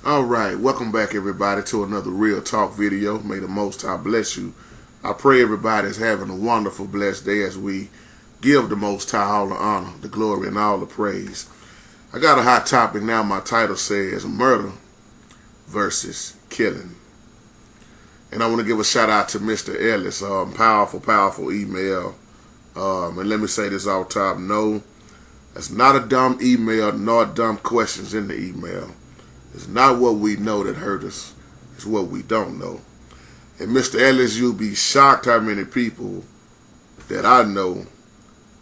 Alright, welcome back everybody to another Real Talk video. May the Most High bless you. I pray everybody's having a wonderful, blessed day as we give the Most High all the honor, the glory, and all the praise. I got a hot topic now. My title says murder versus killing. And I want to give a shout out to Mr. Ellis. Powerful email. And let me say this off top. No, that's not a dumb email, nor dumb questions in the email. It's not what we know that hurt us. It's what we don't know. And Mr. Ellis, you'll be shocked how many people that I know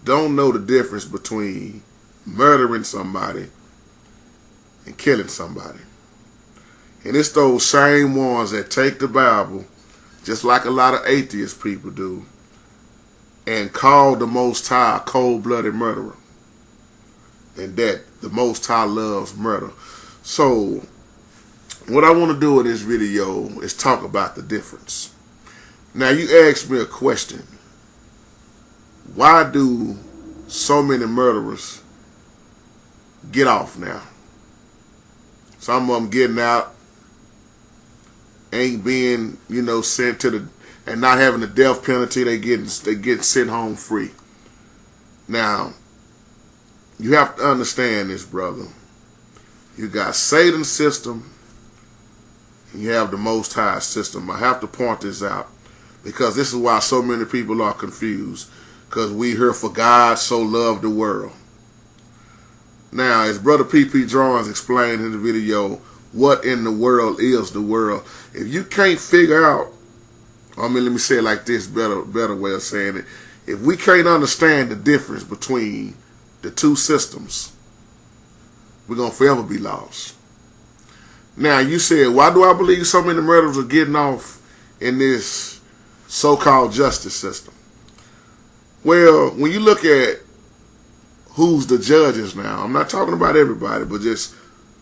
don't know the difference between murdering somebody and killing somebody. And it's those same ones that take the Bible, just like a lot of atheist people do, and call the Most High a cold-blooded murderer. And that the Most High loves murder. So, what I want to do in this video is talk about the difference. Now, you asked me a question. Why do so many murderers get off now? Some of them getting out, ain't being, sent to the, and not having the death penalty. They get sent home free. Now, you have to understand this, brother. You got Satan's system, and you have the Most High system. I have to point this out because this is why so many people are confused. Because we hear, for God so loved the world. Now, as Brother P.P. Drawings explained in the video, what in the world is the world? If you can't figure out, let me say it like this, better way of saying it. If we can't understand the difference between the two systems, we're going to forever be lost. Now, you said, why do I believe so many murderers are getting off in this so-called justice system? Well, when you look at who's the judges now, I'm not talking about everybody, but just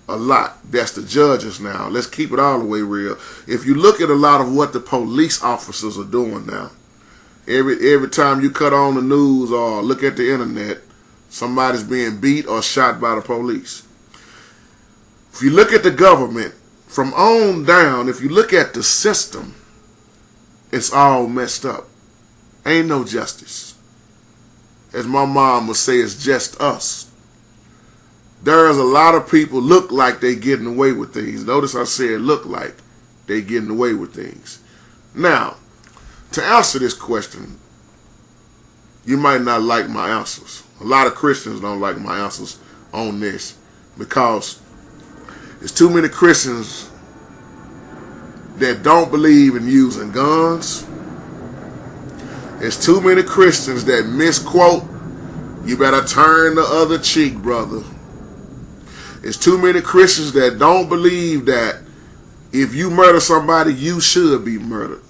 a lot. That's the judges now. Let's keep it all the way real. If you look at a lot of what the police officers are doing now, every time you cut on the news or look at the internet, somebody's being beat or shot by the police. If you look at the government, from on down, if you look at the system, it's all messed up. Ain't no justice. As my mom would say, it's just us. There's a lot of people look like they getting away with things. Notice I said look like they getting away with things. Now, to answer this question, you might not like my answers. A lot of Christians don't like my answers on this because there's too many Christians that don't believe in using guns. There's too many Christians that misquote, you better turn the other cheek, brother. There's too many Christians that don't believe that if you murder somebody, you should be murdered.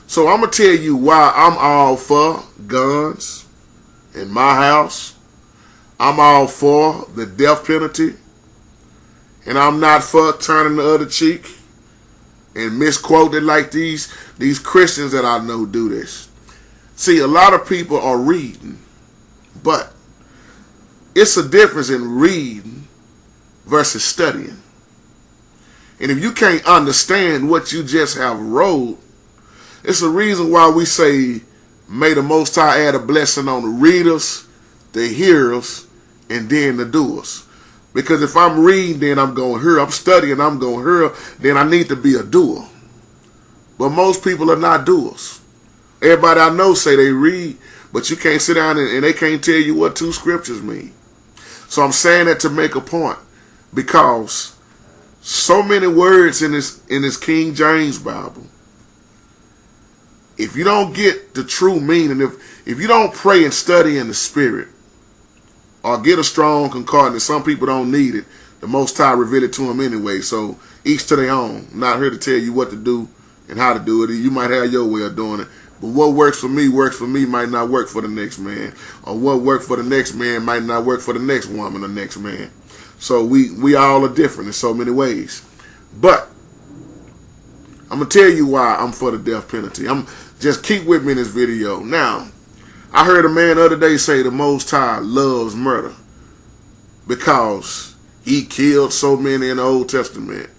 So I'm going to tell you why I'm all for guns in my house. I'm all for the death penalty. And I'm not for turning the other cheek and misquoted like these Christians that I know do this. See, a lot of people are reading, but it's a difference in reading versus studying. And if you can't understand what you just have wrote, it's a reason why we say, may the Most High add a blessing on the readers, the hearers, and then the doers. Because if I'm reading, then I'm going to hear. I'm studying, I'm going to hear. Then I need to be a doer. But most people are not doers. Everybody I know say they read, but you can't sit down and they can't tell you what two scriptures mean. So I'm saying that to make a point. Because so many words in this King James Bible, if you don't get the true meaning, if you don't pray and study in the Spirit, or get a strong concordance, some people don't need it. The Most High revealed it to them anyway. So each to their own. I'm not here to tell you what to do and how to do it. You might have your way of doing it. But what works for me might not work for the next man. Or what worked for the next man might not work for the next woman or next man. So we all are different in so many ways. But I'm going to tell you why I'm for the death penalty. Just keep with me in this video. Now, I heard a man the other day say the Most High loves murder because He killed so many in the Old Testament.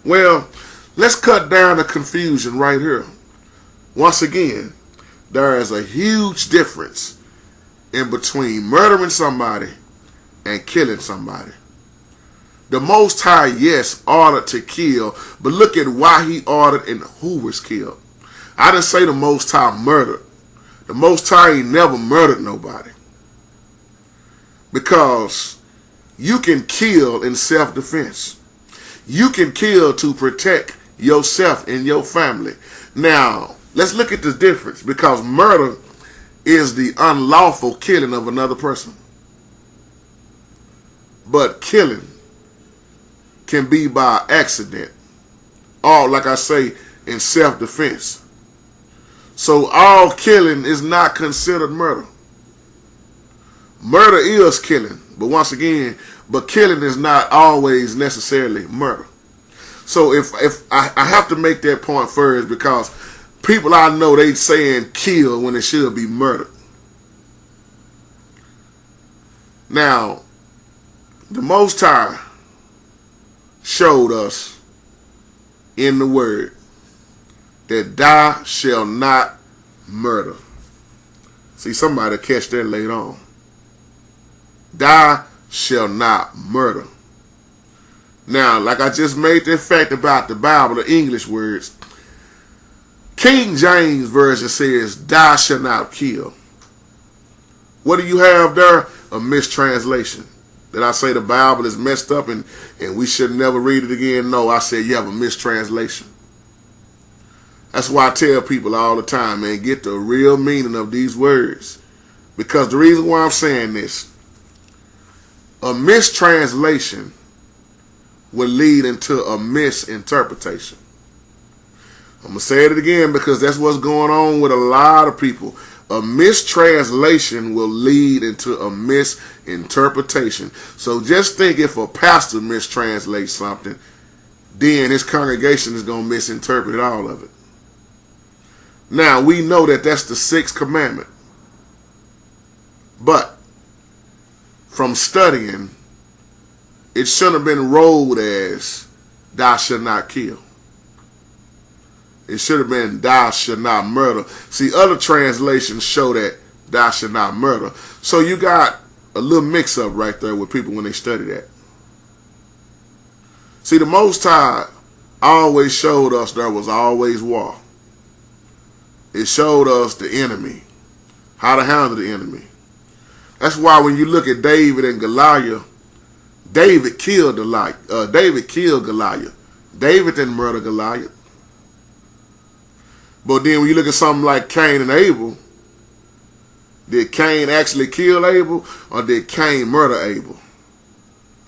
Well, let's cut down the confusion right here. Once again, there is a huge difference in between murdering somebody and killing somebody. The Most High, yes, ordered to kill, but look at why he ordered and who was killed. I didn't say the Most High murdered. The Most High ain't never murdered nobody. Because you can kill in self-defense. You can kill to protect yourself and your family. Now, let's look at the difference, because murder is the unlawful killing of another person. But killing can be by accident, or like I say, in self-defense. So all killing is not considered murder. Murder is killing, but once again, but killing is not always necessarily murder. So if I have to make that point first, because people I know, they saying kill when it should be murder. Now, the Most High showed us in the Word that thou shalt not murder. See, somebody catch that later on. Thou shalt not murder. Now, like I just made that fact about the Bible, the English words, King James Version says, thou shalt not kill. What do you have there? A mistranslation. Did I say the Bible is messed up and we should never read it again? No, I said you have a mistranslation. That's why I tell people all the time, man, get the real meaning of these words. Because the reason why I'm saying this, a mistranslation will lead into a misinterpretation. I'm going to say it again because that's what's going on with a lot of people. A mistranslation will lead into a misinterpretation. So just think, if a pastor mistranslates something, then his congregation is going to misinterpret all of it. Now, we know that that's the 6th commandment. But from studying, it shouldn't have been rolled as thou shalt not kill. It should have been thou shalt not murder. See, other translations show that thou shalt not murder. So you got a little mix-up right there with people when they study that. See, the Most High always showed us there was always war. It showed us the enemy, how to handle the enemy. That's why when you look at David and Goliath, David killed Goliath. David didn't murder Goliath. But then when you look at something like Cain and Abel, did Cain actually kill Abel, or did Cain murder Abel?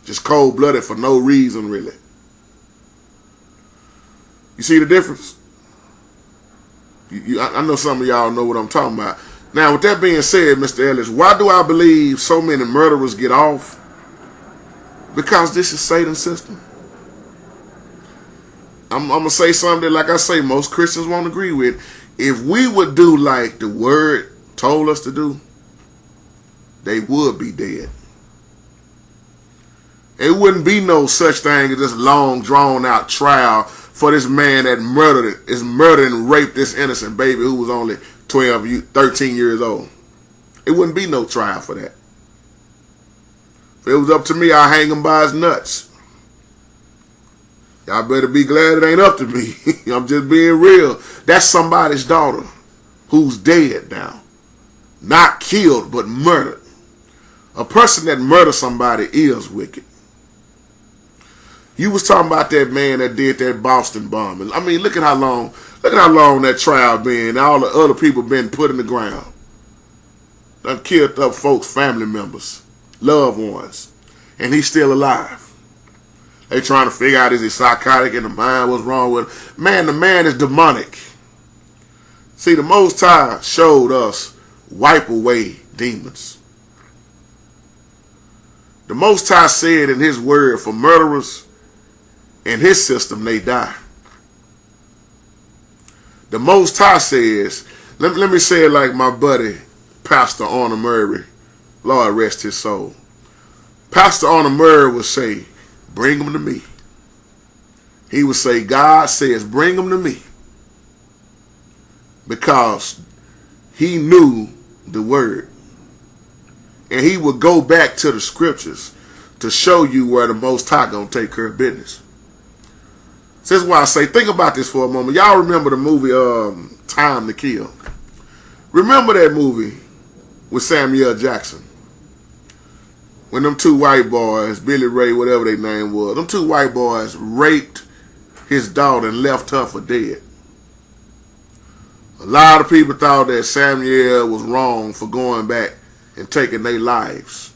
Just cold-blooded for no reason, really. You see the difference? I know some of y'all know what I'm talking about. Now, with that being said, Mr. Ellis, why do I believe so many murderers get off? Because this is Satan's system. I'm going to say something that, like I say, most Christians won't agree with. If we would do like the Word told us to do, they would be dead. It wouldn't be no such thing as this long, drawn-out trial for this man that murdered and raped this innocent baby who was only 13 years old. It wouldn't be no trial for that. If it was up to me, I'd hang him by his nuts. Y'all better be glad it ain't up to me. I'm just being real. That's somebody's daughter who's dead now. Not killed, but murdered. A person that murders somebody is wicked. You was talking about that man that did that Boston bombing. I mean, look at how long that trial been. All the other people been put in the ground. Done killed up folks, family members, loved ones, and he's still alive. They trying to figure out, is he psychotic in the mind? What's wrong with him? Man, the man is demonic. See, the Most High showed us wipe away demons. The Most High said in his word, for murderers in his system, they die. The Most High says, let me say it like my buddy, Pastor Arnold Murray, Lord rest his soul. Pastor Arnold Murray would say, bring them to me. He would say, God says, bring them to me. Because he knew the word. And he would go back to the scriptures to show you where the Most High gonna take care of business. So that's why I say, think about this for a moment. Y'all remember the movie Time to Kill? Remember that movie with Samuel Jackson? When them two white boys, Billy Ray, whatever their name was, them two white boys raped his daughter and left her for dead. A lot of people thought that Samuel was wrong for going back and taking their lives.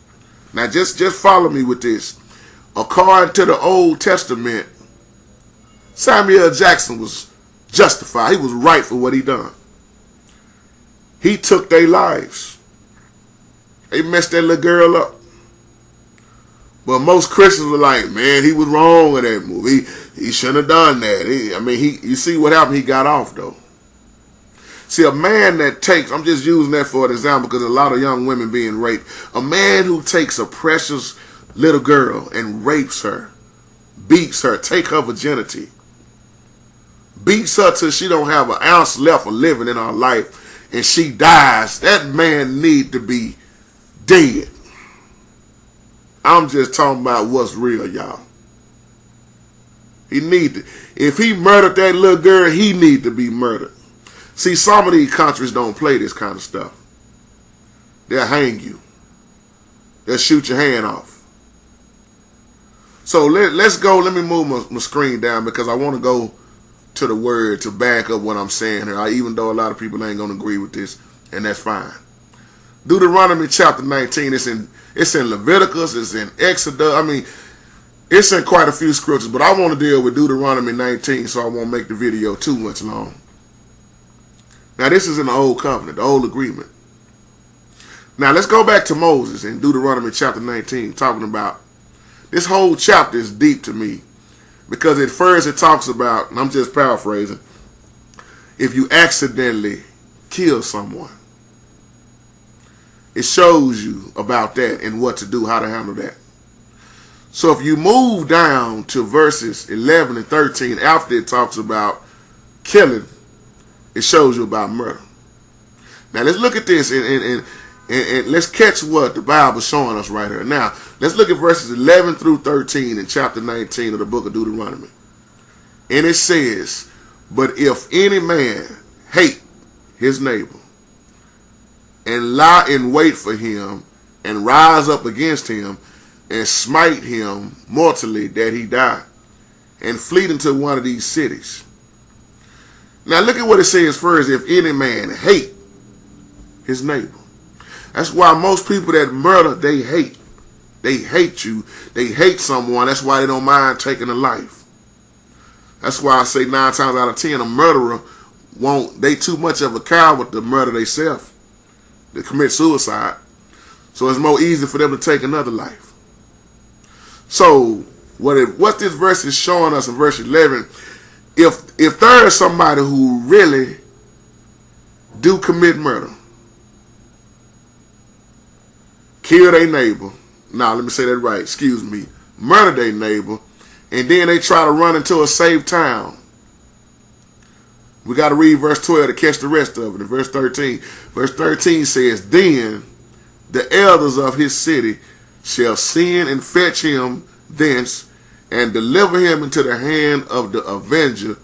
Now just follow me with this. According to the Old Testament, Samuel Jackson was justified. He was right for what he done. He took their lives. They messed that little girl up. But most Christians were like, man, he was wrong in that movie. He shouldn't have done that. You see what happened? He got off, though. See, a man that takes, I'm just using that for an example because a lot of young women being raped. A man who takes a precious little girl and rapes her, beats her, take her virginity, beats her till she don't have an ounce left of living in her life, and she dies, that man need to be dead. I'm just talking about what's real, y'all. He need to, if he murdered that little girl, he need to be murdered. See, some of these countries don't play this kind of stuff. They'll hang you. They'll shoot your hand off. So let's go. Let me move my screen down because I want to go to the word to back up what I'm saying here, even though a lot of people ain't going to agree with this, and that's fine. Deuteronomy chapter 19, it's in Leviticus, it's in Exodus. It's in quite a few scriptures, but I want to deal with Deuteronomy 19, so I won't make the video too much long. Now, this is in the Old Covenant, the Old Agreement. Now, let's go back to Moses in Deuteronomy chapter 19, talking about, this whole chapter is deep to me, because at first it talks about, and I'm just paraphrasing, if you accidentally kill someone. It shows you about that and what to do, how to handle that. So if you move down to verses 11 and 13, after it talks about killing, it shows you about murder. Now let's look at this and let's catch what the Bible's showing us right here. Now let's look at verses 11 through 13 in chapter 19 of the book of Deuteronomy. And it says, but if any man hate his neighbor, and lie in wait for him, and rise up against him, and smite him mortally that he die, and flee into one of these cities. Now look at what it says first, if any man hate his neighbor. That's why most people that murder, they hate. They hate you. They hate someone. That's why they don't mind taking a life. That's why I say 9 times out of 10, a murderer they too much of a coward to murder themselves. They commit suicide. So it's more easy for them to take another life. So what this verse is showing us in verse 11, if there is somebody who really do commit murder, kill their neighbor, let me say that right, excuse me, murder their neighbor, and then they try to run into a safe town, we got to read verse 12 to catch the rest of it. In verse 13. Verse 13 says, then the elders of his city shall send and fetch him thence, and deliver him into the hand of the avenger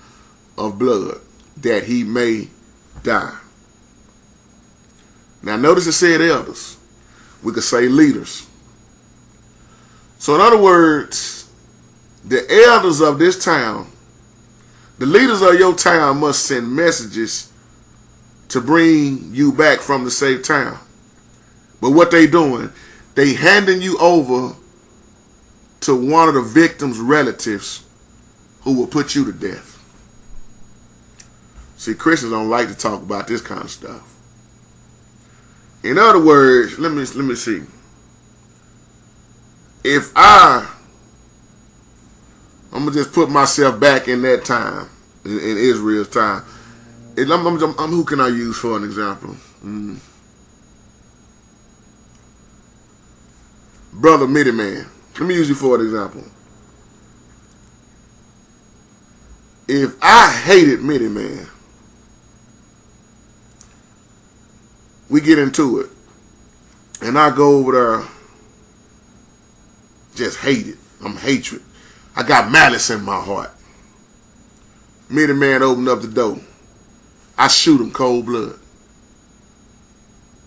of blood, that he may die. Now notice it said elders. We could say leaders. So in other words, the elders of this town, the leaders of your town must send messages to bring you back from the safe town. But what they doing, they handing you over to one of the victim's relatives who will put you to death. See, Christians don't like to talk about this kind of stuff. In other words, let me see. If I'm gonna just put myself back in that time, in Israel's time. Who can I use for an example? brother Mitty Man. Let me use you for an example. If I hated Mitty Man, we get into it, and I go over there, just hate it. I'm hatred. I got malice in my heart. Mitty Man opened up the door. I shoot him cold blood.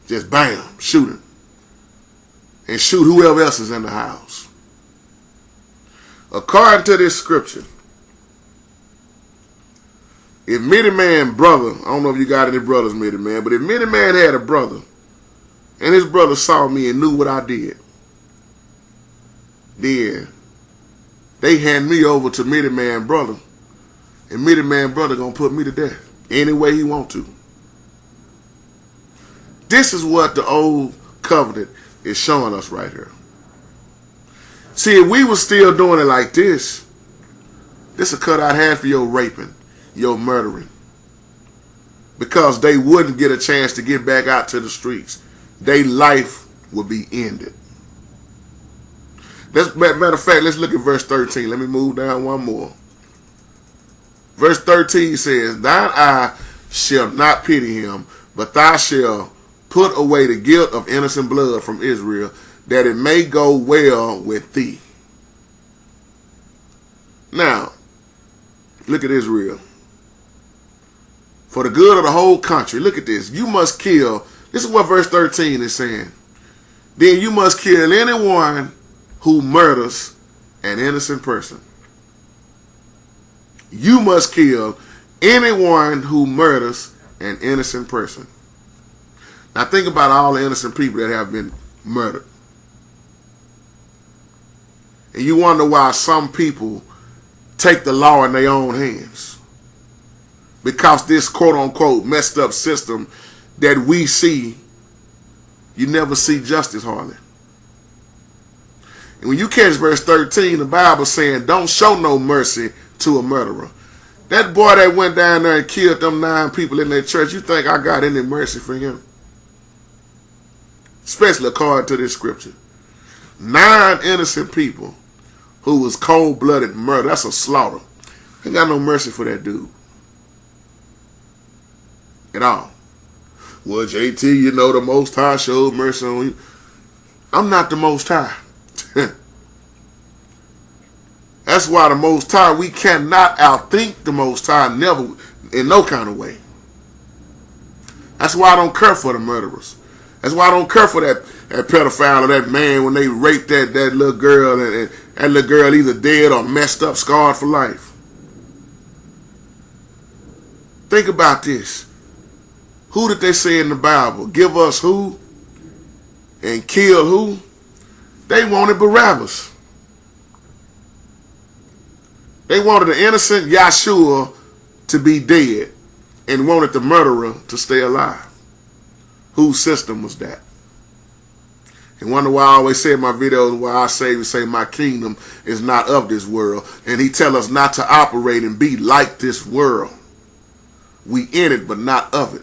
Just bam, shoot him. And shoot whoever else is in the house. According to this scripture, if Mitty Man brother, I don't know if you got any brothers, Mitty Man, but if Mitty Man had a brother, and his brother saw me and knew what I did, then they hand me over to Mitty Man brother, and Mitty Man brother gonna put me to death any way he want to. This is what the old covenant is showing us right here. See, if we were still doing it like this would cut out half of your raping, your murdering, because they wouldn't get a chance to get back out to the streets. Their life would be ended. Matter of fact, let's look at verse 13. Let me move down one more. Verse 13 says, thine eye shall not pity him, but thou shalt put away the guilt of innocent blood from Israel, that it may go well with thee. Now, look at Israel. For the good of the whole country, look at this. You must kill. This is what verse 13 is saying. Then you must kill anyone who murders an innocent person. You must kill anyone who murders an innocent person. Now think about all the innocent people that have been murdered. And you wonder why some people take the law in their own hands. Because this quote-unquote messed up system that we see, you never see justice hardly. And when you catch verse 13, the Bible saying, don't show no mercy to a murderer. That boy that went down there and killed them 9 people in that church, you think I got any mercy for him? Especially according to this scripture. 9 innocent people who was cold-blooded murder. That's a slaughter. Ain't got no mercy for that dude. At all. Well, JT, you know the Most High showed mercy on you. I'm not the Most High. That's why the Most High, we cannot outthink the Most High, never, in no kind of way. That's why I don't care for the murderers. That's why I don't care for that pedophile or that man when they raped that little girl, and that little girl either dead or messed up, scarred for life. Think about this. Who did they say in the Bible? Give us who and kill who? They wanted Barabbas. They wanted the innocent Yahshua to be dead and wanted the murderer to stay alive. Whose system was that? And wonder why I always say in my videos, why I say my kingdom is not of this world. And he tell us not to operate and be like this world. We in it, but not of it.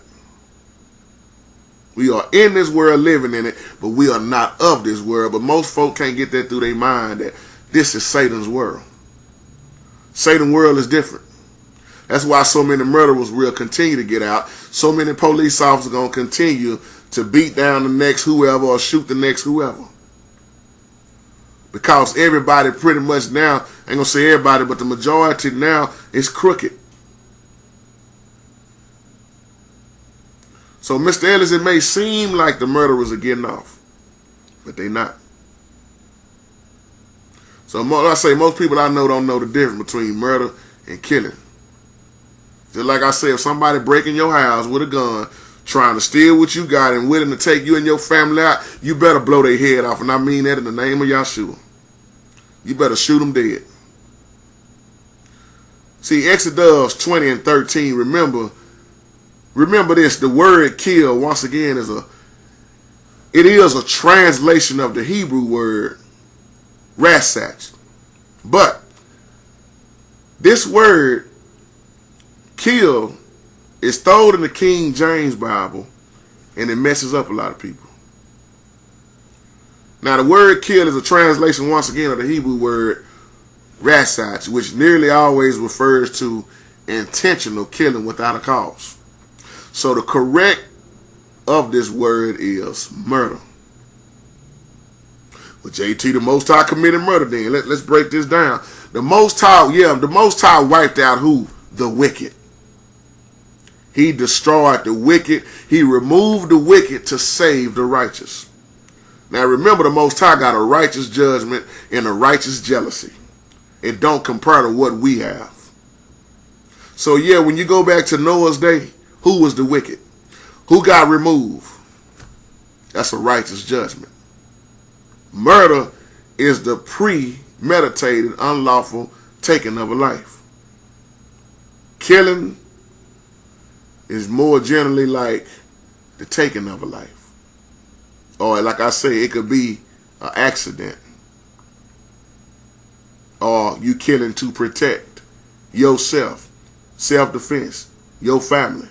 We are in this world, living in it, but we are not of this world. But most folk can't get that through their mind that this is Satan's world. Satan's world is different. That's why so many murderers will continue to get out. So many police officers are going to continue to beat down the next whoever or shoot the next whoever. Because everybody pretty much now, I ain't going to say everybody, but the majority now is crooked. So, Mr. Ellis, it may seem like the murderers are getting off, but they not. So, I say most people I know don't know the difference between murder and killing. Just like I said, if somebody breaking your house with a gun, trying to steal what you got and willing to take you and your family out, you better blow their head off. And I mean that in the name of Yahshua. You better shoot them dead. See, Exodus 20 and 13, remember this, the word kill, once again, is a translation of the Hebrew word rasach. But this word kill is thrown in the King James Bible, and it messes up a lot of people. Now the word kill is a translation once again of the Hebrew word rasach, which nearly always refers to intentional killing without a cause. So the correct of this word is murder. Well, JT, the Most High committed murder then. Let's break this down. The Most High wiped out who? The wicked. He destroyed the wicked. He removed the wicked to save the righteous. Now remember, the Most High got a righteous judgment and a righteous jealousy. It don't compare to what we have. So yeah, when you go back to Noah's day, who was the wicked? Who got removed? That's a righteous judgment. Murder is the premeditated, unlawful taking of a life. Killing is more generally like the taking of a life. Or like I say, it could be an accident. Or you killing to protect yourself, self-defense, your family.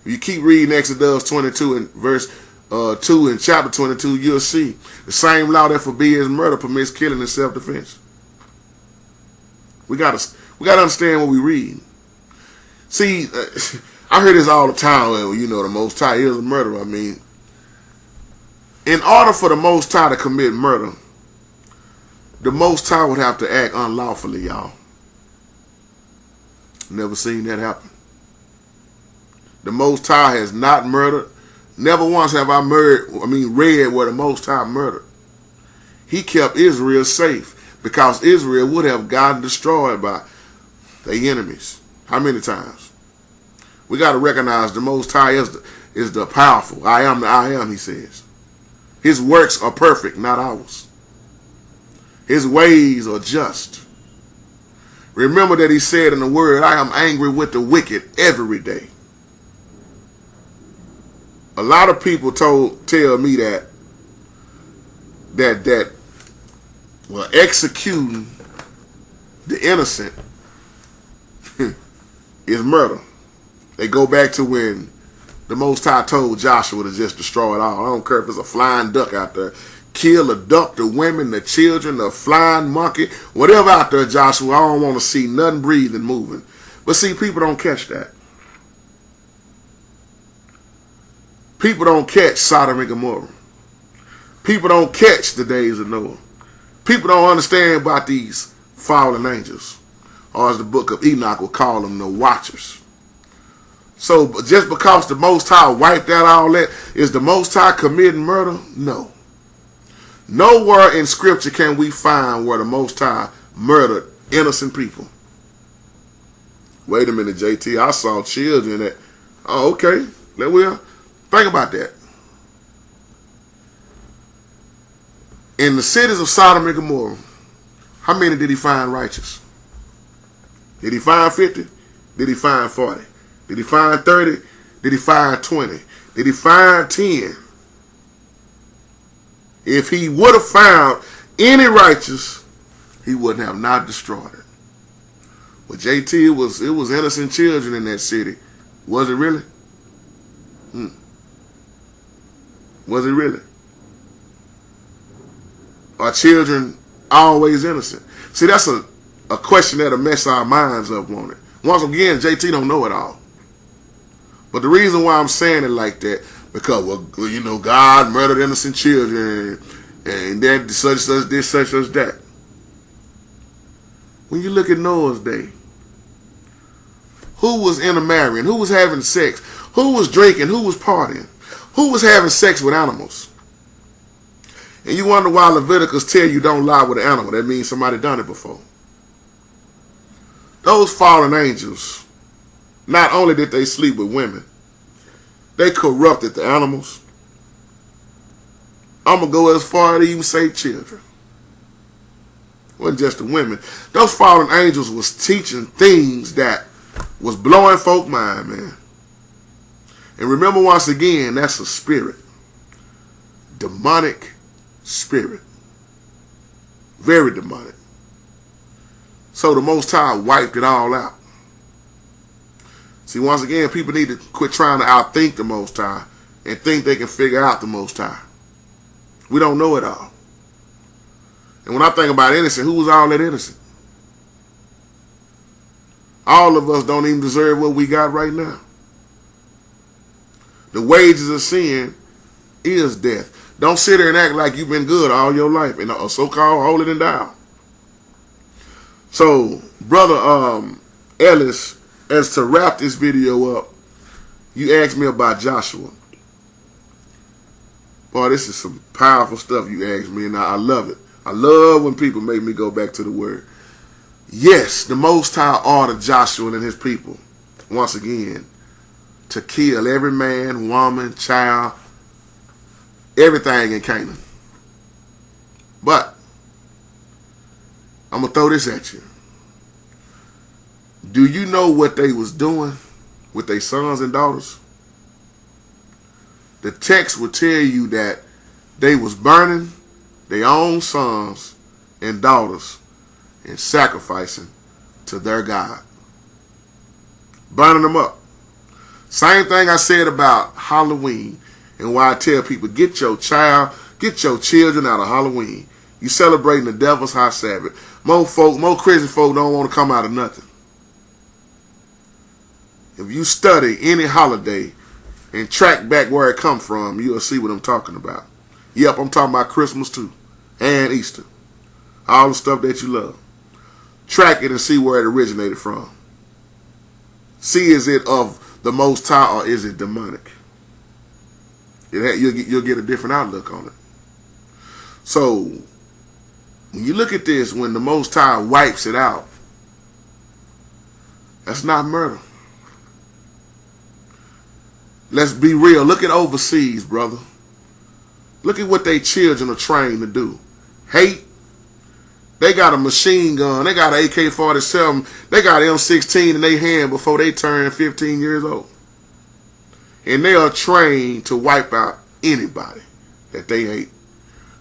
If you keep reading Exodus 22 and verse 2 in chapter 22, you'll see the same law that forbids murder permits killing in self-defense. We gotta understand what we read. See, I hear this all the time. Well, you know, the Most High is a murderer. I mean, in order for the Most High to commit murder, the Most High would have to act unlawfully, y'all. Never seen that happen. The Most High has not murdered. Never once have I read where the Most High murdered. He kept Israel safe because Israel would have gotten destroyed by their enemies. How many times? We got to recognize the Most High is the powerful. I am the I am, he says. His works are perfect, not ours. His ways are just. Remember that he said in the word, I am angry with the wicked every day. A lot of people tell me that executing the innocent is murder. They go back to when the Most High told Joshua to just destroy it all. I don't care if it's a flying duck out there. Kill, abduct the women, the children, the flying monkey, whatever out there, Joshua. I don't want to see nothing breathing, moving. But see, people don't catch that. People don't catch Sodom and Gomorrah. People don't catch the days of Noah. People don't understand about these fallen angels. Or as the book of Enoch will call them, the watchers. So just because the Most High wiped out all that, is the Most High committing murder? No. Nowhere in Scripture can we find where the Most High murdered innocent people. Wait a minute, JT. I saw children that... Oh, okay. Let me think about that. In the cities of Sodom and Gomorrah, how many did he find righteous? Did he find 50? Did he find 40? Did he find 30? Did he find 20? Did he find 10? If he would have found any righteous, he wouldn't have not destroyed it. Well, JT, it was innocent children in that city. Was it really? Was it really? Are children always innocent? See, that's a question that'll mess our minds up, won't it? Once again, JT don't know it all. But the reason why I'm saying it like that, because, well, you know, God murdered innocent children and that such this, such that. When you look at Noah's day, who was intermarrying? Who was having sex? Who was drinking? Who was partying? Who was having sex with animals? And you wonder why Leviticus tell you don't lie with an animal. That means somebody done it before. Those fallen angels, not only did they sleep with women, they corrupted the animals. I'm going to go as far as to even say children. It wasn't just the women. Those fallen angels was teaching things that was blowing folk mind, man. And remember, once again, that's a spirit. Demonic spirit. Very demonic. So the Most High wiped it all out. See, once again, people need to quit trying to outthink the Most High and think they can figure out the Most High. We don't know it all. And when I think about innocent, who was all that innocent? All of us don't even deserve what we got right now. The wages of sin is death. Don't sit there and act like you've been good all your life and so-called hold it and down. So, Brother Ellis, as to wrap this video up, you asked me about Joshua. Boy, this is some powerful stuff you asked me, and I love it. I love when people make me go back to the word. Yes, the Most High ordered Joshua and his people, once again, to kill every man, woman, child, everything in Canaan. But I'm going to throw this at you. Do you know what they was doing with their sons and daughters? The text will tell you that they was burning their own sons and daughters and sacrificing to their God. Burning them up. Same thing I said about Halloween, and why I tell people, get your children out of Halloween. You celebrating the devil's high Sabbath. More crazy folk don't want to come out of nothing. If you study any holiday and track back where it come from, you'll see what I'm talking about. Yep, I'm talking about Christmas too, and Easter. All the stuff that you love. Track it and see where it originated from. See, is it of the Most High or is it demonic? You'll get a different outlook on it. So, when you look at this, when the Most High wipes it out, that's not murder. Let's be real. Look at overseas, brother. Look at what they children are trained to do. Hate. They got a machine gun. They got an AK-47. They got an M16 in their hand before they turn 15 years old. And they are trained to wipe out anybody that they hate.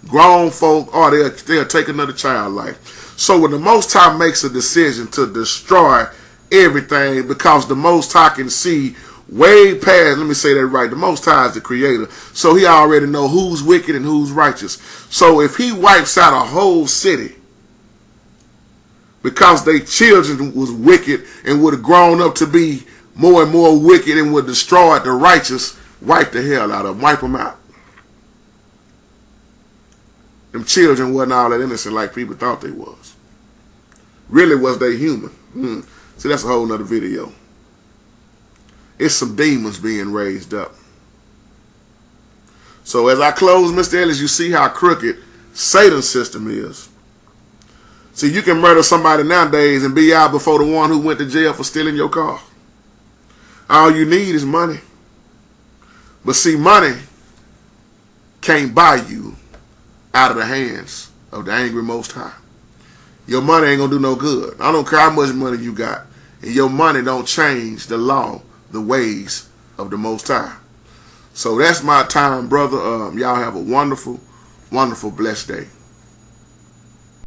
Grown folk, or they'll take another child life. So when the Most High makes a decision to destroy everything, because the Most High can see way past, let me say that right, the Most High is the creator, so he already know who's wicked and who's righteous. So if he wipes out a whole city because their children was wicked and would have grown up to be more and more wicked and would destroy the righteous, wipe the hell out of them, wipe them out. Them children wasn't all that innocent like people thought they was. Really, was they human? See, that's a whole nother video. It's some demons being raised up. So as I close, Mr. Ellis, you see how crooked Satan's system is. See, you can murder somebody nowadays and be out before the one who went to jail for stealing your car. All you need is money. But see, money can't buy you out of the hands of the angry Most High. Your money ain't going to do no good. I don't care how much money you got. And your money don't change the law, the ways of the Most High. So that's my time, brother. Y'all have a wonderful, wonderful, blessed day.